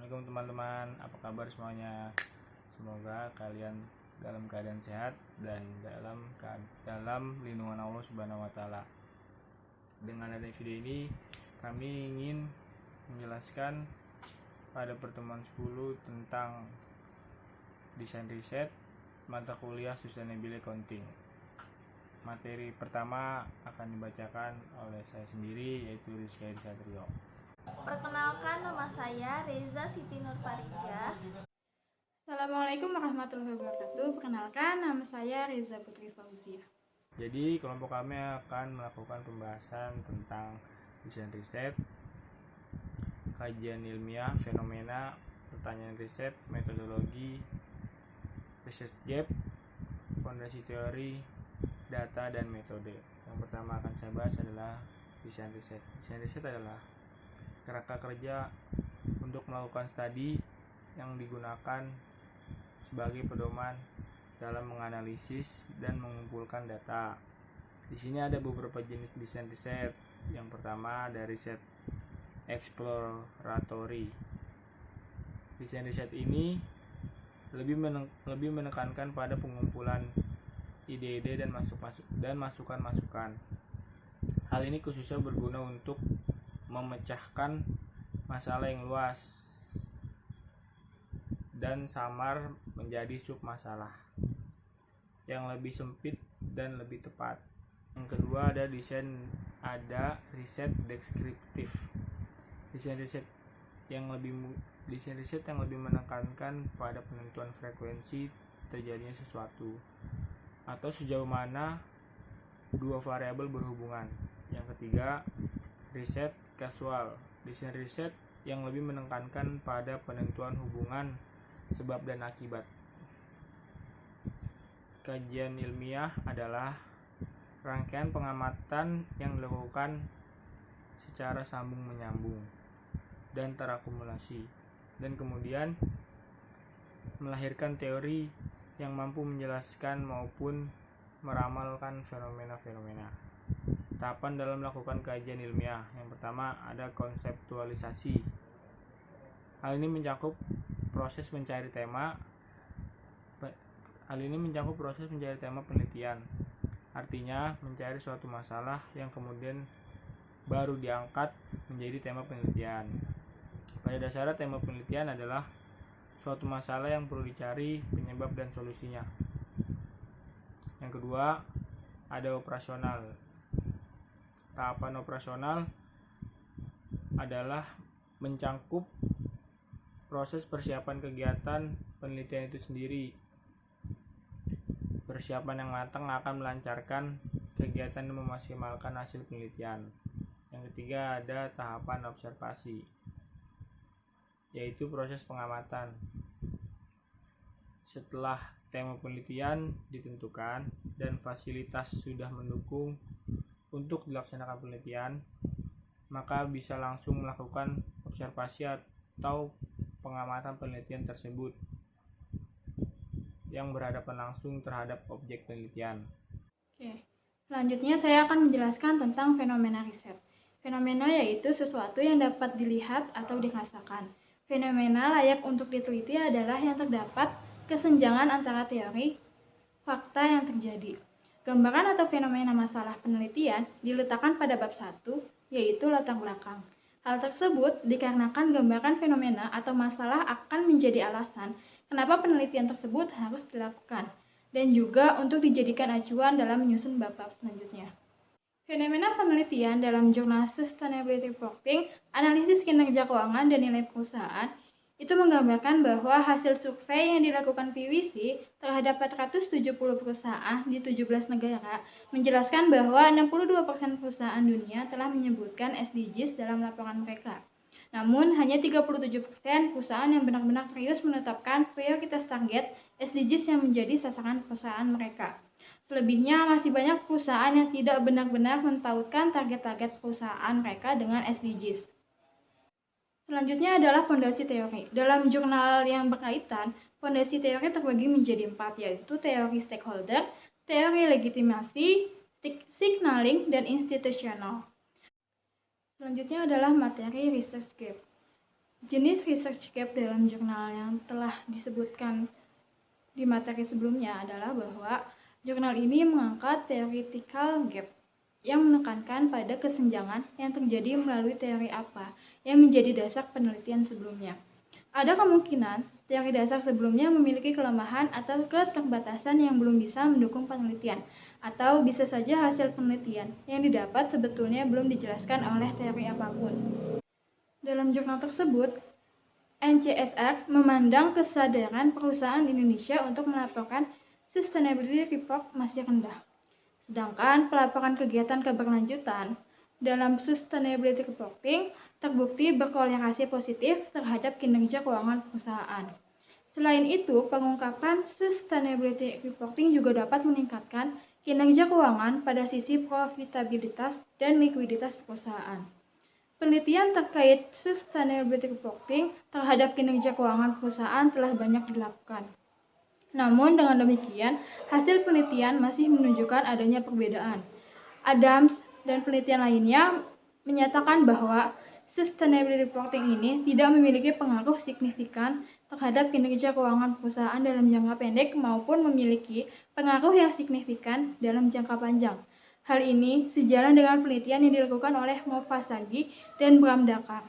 Assalamualaikum teman-teman, apa kabar semuanya? Semoga kalian dalam keadaan sehat dan dalam lindungan Allah Subhanahu wa taala. Dengan adanya video ini, kami ingin menjelaskan pada pertemuan 10 tentang desain riset mata kuliah Sustainable Accounting. Materi pertama akan dibacakan oleh saya sendiri, yaitu Rizky Satrio. Perkenalkan, nama saya Reza Siti Nurparija. Assalamualaikum warahmatullahi wabarakatuh. Perkenalkan, nama saya Reza Putri Fauzia. Jadi kelompok kami akan melakukan pembahasan tentang desain riset, kajian ilmiah, fenomena, pertanyaan riset, metodologi, research gap, fondasi teori, data, dan metode. Yang pertama akan saya bahas adalah desain riset. Desain riset adalah kerangka kerja untuk melakukan studi yang digunakan sebagai pedoman dalam menganalisis dan mengumpulkan data. Di sini ada beberapa jenis desain riset. Yang pertama ada riset exploratory. Desain riset ini lebih menekankan pada pengumpulan ide-ide dan masukan-masukan. Hal ini khususnya berguna untuk memecahkan masalah yang luas dan samar menjadi submasalah yang lebih sempit dan lebih tepat. Yang kedua ada riset deskriptif. Desain riset yang lebih menekankan pada penentuan frekuensi terjadinya sesuatu atau sejauh mana dua variabel berhubungan. Yang ketiga, riset kasual. Desain riset yang lebih menekankan pada penentuan hubungan sebab dan akibat. Kajian ilmiah adalah rangkaian pengamatan yang dilakukan secara sambung menyambung dan terakumulasi, dan kemudian melahirkan teori yang mampu menjelaskan maupun meramalkan fenomena-fenomena. Tahapan dalam melakukan kajian ilmiah. Yang pertama ada konseptualisasi. Hal ini mencakup proses mencari tema penelitian. Artinya mencari suatu masalah yang kemudian baru diangkat menjadi tema penelitian. Pada dasarnya tema penelitian adalah suatu masalah yang perlu dicari penyebab dan solusinya. Yang kedua ada operasional. Tahapan operasional adalah mencakup proses persiapan kegiatan penelitian itu sendiri. Persiapan yang matang akan melancarkan kegiatan dan memaksimalkan hasil penelitian. Yang ketiga ada tahapan observasi, yaitu proses pengamatan. Setelah tema penelitian ditentukan dan fasilitas sudah mendukung untuk dilaksanakan penelitian, maka bisa langsung melakukan observasi atau pengamatan penelitian tersebut yang berhadapan langsung terhadap objek penelitian. Oke. Selanjutnya saya akan menjelaskan tentang fenomena riset. Fenomena yaitu sesuatu yang dapat dilihat atau dirasakan. Fenomena layak untuk diteliti adalah yang terdapat kesenjangan antara teori, fakta yang terjadi. Gambaran atau fenomena masalah penelitian diletakkan pada bab 1, yaitu latar belakang. Hal tersebut dikarenakan gambaran fenomena atau masalah akan menjadi alasan kenapa penelitian tersebut harus dilakukan, dan juga untuk dijadikan acuan dalam menyusun bab-bab selanjutnya. Fenomena penelitian dalam jurnal Sustainability Reporting, analisis kinerja keuangan dan nilai perusahaan, itu menggambarkan bahwa hasil survei yang dilakukan PwC terhadap 470 perusahaan di 17 negara menjelaskan bahwa 62% perusahaan dunia telah menyebutkan SDGs dalam laporan mereka. Namun, hanya 37% perusahaan yang benar-benar serius menetapkan prioritas target SDGs yang menjadi sasaran perusahaan mereka. Selebihnya, masih banyak perusahaan yang tidak benar-benar mempautkan target-target perusahaan mereka dengan SDGs. Selanjutnya adalah fondasi teori. Dalam jurnal yang berkaitan, fondasi teori terbagi menjadi 4, yaitu teori stakeholder, teori legitimasi, signaling, dan institusional. Selanjutnya adalah materi research gap. Jenis research gap dalam jurnal yang telah disebutkan di materi sebelumnya adalah bahwa jurnal ini mengangkat theoretical gap yang menekankan pada kesenjangan yang terjadi melalui teori apa yang menjadi dasar penelitian sebelumnya. Ada kemungkinan teori dasar sebelumnya memiliki kelemahan atau keterbatasan yang belum bisa mendukung penelitian, atau bisa saja hasil penelitian yang didapat sebetulnya belum dijelaskan oleh teori apapun. Dalam jurnal tersebut, NCSR memandang kesadaran perusahaan Indonesia untuk melaporkan sustainability report masih rendah. Sedangkan pelaporan kegiatan keberlanjutan dalam sustainability reporting terbukti berkorelasi positif terhadap kinerja keuangan perusahaan. Selain itu, pengungkapan sustainability reporting juga dapat meningkatkan kinerja keuangan pada sisi profitabilitas dan likuiditas perusahaan. Penelitian terkait sustainability reporting terhadap kinerja keuangan perusahaan telah banyak dilakukan. Namun dengan demikian, hasil penelitian masih menunjukkan adanya perbedaan. Adams dan penelitian lainnya menyatakan bahwa sustainability reporting ini tidak memiliki pengaruh signifikan terhadap kinerja keuangan perusahaan dalam jangka pendek maupun memiliki pengaruh yang signifikan dalam jangka panjang. Hal ini sejalan dengan penelitian yang dilakukan oleh Mofasagi dan Bram Dakar.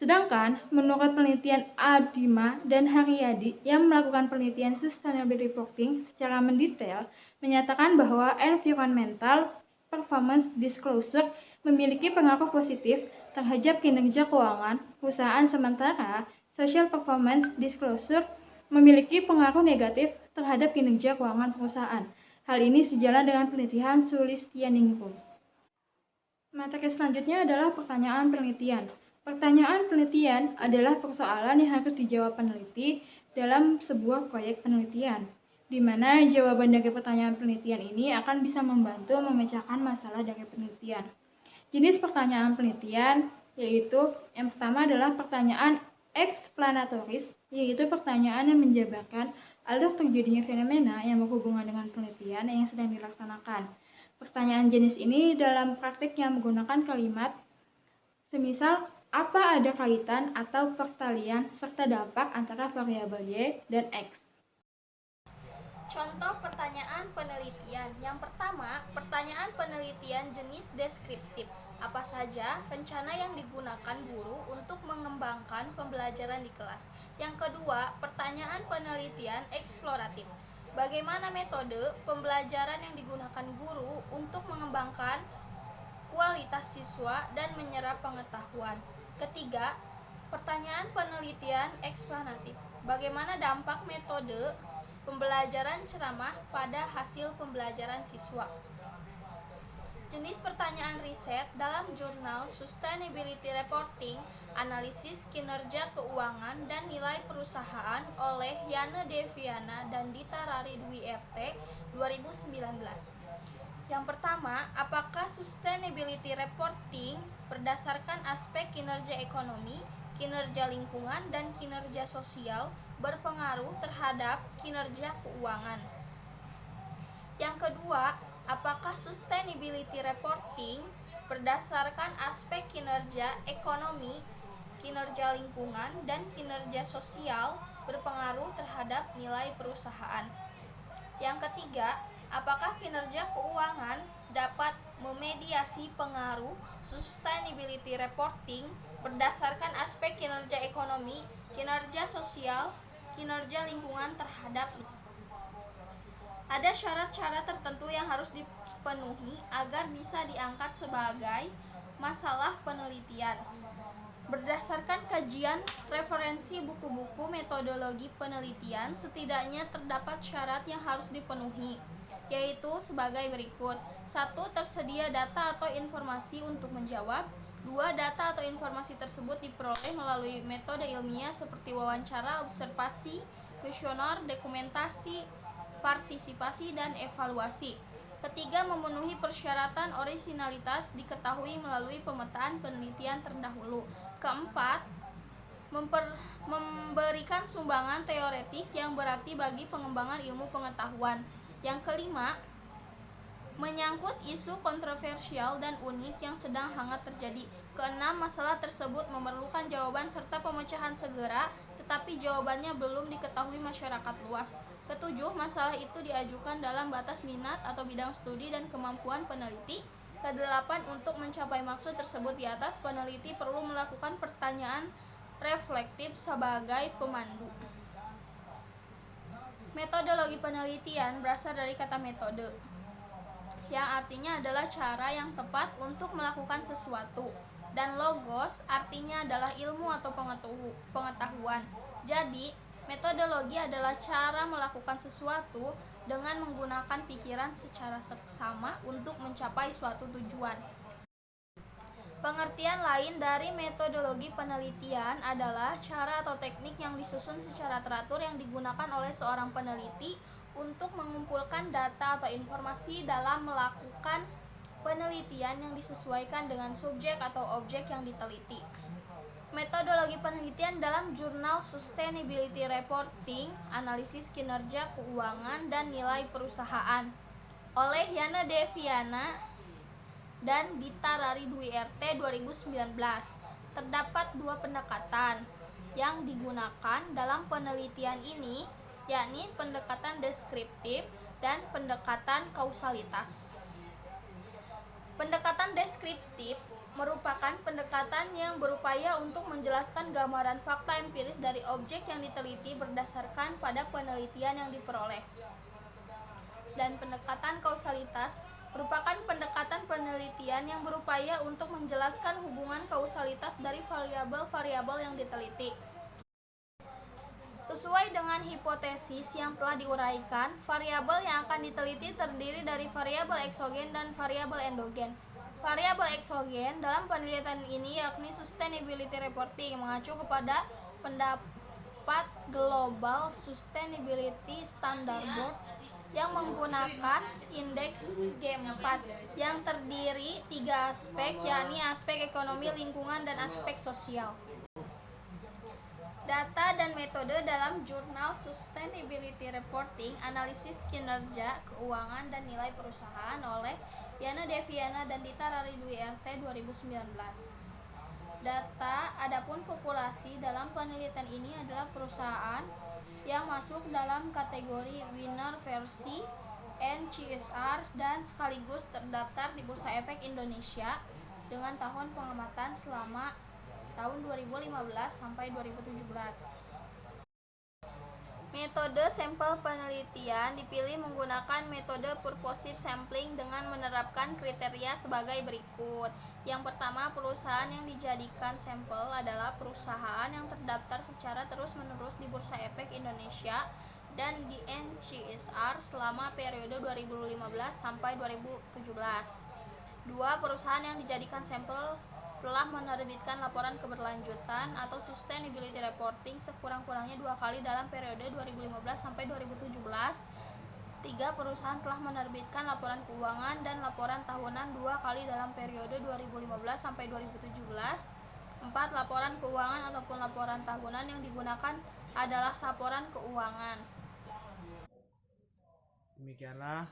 Sedangkan, menurut penelitian Adima dan Haryadi yang melakukan penelitian sustainability reporting secara mendetail, menyatakan bahwa environmental performance disclosure memiliki pengaruh positif terhadap kinerja keuangan perusahaan, sementara social performance disclosure memiliki pengaruh negatif terhadap kinerja keuangan perusahaan. Hal ini sejalan dengan penelitian Sulistianingrum. Materi selanjutnya adalah pertanyaan penelitian. Pertanyaan penelitian adalah persoalan yang harus dijawab peneliti dalam sebuah proyek penelitian, di mana jawaban dari pertanyaan penelitian ini akan bisa membantu memecahkan masalah dari penelitian. Jenis pertanyaan penelitian yaitu yang pertama adalah pertanyaan eksplanatoris, yaitu pertanyaan yang menjabarkan alur terjadinya fenomena yang berhubungan dengan penelitian yang sedang dilaksanakan. Pertanyaan jenis ini dalam praktiknya menggunakan kalimat semisal apa ada kaitan atau pertalian serta dampak antara variabel Y dan X. Contoh pertanyaan penelitian. Yang pertama, pertanyaan penelitian jenis deskriptif. Apa saja rencana yang digunakan guru untuk mengembangkan pembelajaran di kelas? Yang kedua, pertanyaan penelitian eksploratif. Bagaimana metode pembelajaran yang digunakan guru untuk mengembangkan kualitas siswa dan menyerap pengetahuan? Ketiga, pertanyaan penelitian eksplanatif. Bagaimana dampak metode pembelajaran ceramah pada hasil pembelajaran siswa? Jenis pertanyaan riset dalam jurnal Sustainability Reporting, Analisis Kinerja Keuangan dan Nilai Perusahaan oleh Yana Deviana dan Dita Rari Dwi RT 2019. Yang pertama, apakah sustainability reporting berdasarkan aspek kinerja ekonomi, kinerja lingkungan, dan kinerja sosial berpengaruh terhadap kinerja keuangan? Yang kedua, apakah sustainability reporting berdasarkan aspek kinerja ekonomi, kinerja lingkungan, dan kinerja sosial berpengaruh terhadap nilai perusahaan? Yang ketiga, apakah kinerja keuangan dapat memediasi pengaruh sustainability reporting berdasarkan aspek kinerja ekonomi, kinerja sosial, kinerja lingkungan terhadap? Ada syarat-syarat tertentu yang harus dipenuhi agar bisa diangkat sebagai masalah penelitian. Berdasarkan kajian referensi buku-buku metodologi penelitian, setidaknya terdapat syarat yang harus dipenuhi, yaitu sebagai berikut. 1. Tersedia data atau informasi untuk menjawab. 2. Data atau informasi tersebut diperoleh melalui metode ilmiah seperti wawancara, observasi, kuesioner, dokumentasi, partisipasi, dan evaluasi. Ketiga, memenuhi persyaratan orisinalitas diketahui melalui pemetaan penelitian terdahulu. Keempat, memberikan sumbangan teoretik yang berarti bagi pengembangan ilmu pengetahuan. Yang kelima, menyangkut isu kontroversial dan unik yang sedang hangat terjadi. Keenam, masalah tersebut memerlukan jawaban serta pemecahan segera, tetapi jawabannya belum diketahui masyarakat luas. Ketujuh, masalah itu diajukan dalam batas minat atau bidang studi dan kemampuan peneliti. Kedelapan, untuk mencapai maksud tersebut di atas, peneliti perlu melakukan pertanyaan reflektif sebagai pemandu. Metodologi penelitian berasal dari kata metode, yang artinya adalah cara yang tepat untuk melakukan sesuatu, dan logos artinya adalah ilmu atau pengetahuan. Jadi, metodologi adalah cara melakukan sesuatu dengan menggunakan pikiran secara seksama untuk mencapai suatu tujuan. Pengertian lain dari metodologi penelitian adalah cara atau teknik yang disusun secara teratur yang digunakan oleh seorang peneliti untuk mengumpulkan data atau informasi dalam melakukan penelitian yang disesuaikan dengan subjek atau objek yang diteliti. Metodologi penelitian dalam jurnal Sustainability Reporting, Analisis Kinerja Keuangan dan Nilai Perusahaan oleh Yana Deviana dan Dita Rari Dwi RT 2019. Terdapat dua pendekatan yang digunakan dalam penelitian ini, yakni pendekatan deskriptif dan pendekatan kausalitas. Pendekatan deskriptif merupakan pendekatan yang berupaya untuk menjelaskan gambaran fakta empiris dari objek yang diteliti berdasarkan pada penelitian yang diperoleh. Dan pendekatan kausalitas merupakan pendekatan penelitian yang berupaya untuk menjelaskan hubungan kausalitas dari variabel-variabel yang diteliti. Sesuai dengan hipotesis yang telah diuraikan, variabel yang akan diteliti terdiri dari variabel eksogen dan variabel endogen. Variabel eksogen dalam penelitian ini yakni Sustainability Reporting mengacu kepada pendapat Global Sustainability Standard Board yang menggunakan indeks G4 yang terdiri 3 aspek, yakni aspek ekonomi, lingkungan, dan aspek sosial. Data dan metode dalam jurnal Sustainability Reporting, Analisis Kinerja Keuangan dan Nilai Perusahaan oleh Yana Deviana dan Dita Rari Dwi RT 2019. Data adapun populasi dalam penelitian ini adalah perusahaan yang masuk dalam kategori winner versi NCSR dan sekaligus terdaftar di Bursa Efek Indonesia dengan tahun pengamatan selama tahun 2015 sampai 2017. Metode sampel penelitian dipilih menggunakan metode purposive sampling dengan menerapkan kriteria sebagai berikut. Yang pertama, perusahaan yang dijadikan sampel adalah perusahaan yang terdaftar secara terus-menerus di Bursa Efek Indonesia dan di NCSR selama periode 2015 sampai 2017. Dua, perusahaan yang dijadikan sampel telah menerbitkan laporan keberlanjutan atau sustainability reporting sekurang-kurangnya 2 kali dalam periode 2015 sampai 2017. 3. Perusahaan telah menerbitkan laporan keuangan dan laporan tahunan 2 kali dalam periode 2015 sampai 2017. 4. Laporan keuangan ataupun laporan tahunan yang digunakan adalah laporan keuangan. Demikianlah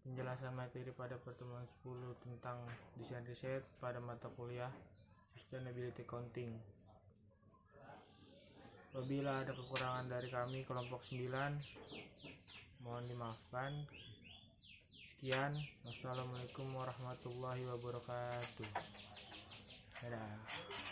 penjelasan materi pada pertemuan 10 tentang desain riset pada mata kuliah Sustainability Accounting. Apabila ada kekurangan dari kami kelompok 9, mohon dimaafkan. Sekian, wassalamualaikum warahmatullahi wabarakatuh. Dadah.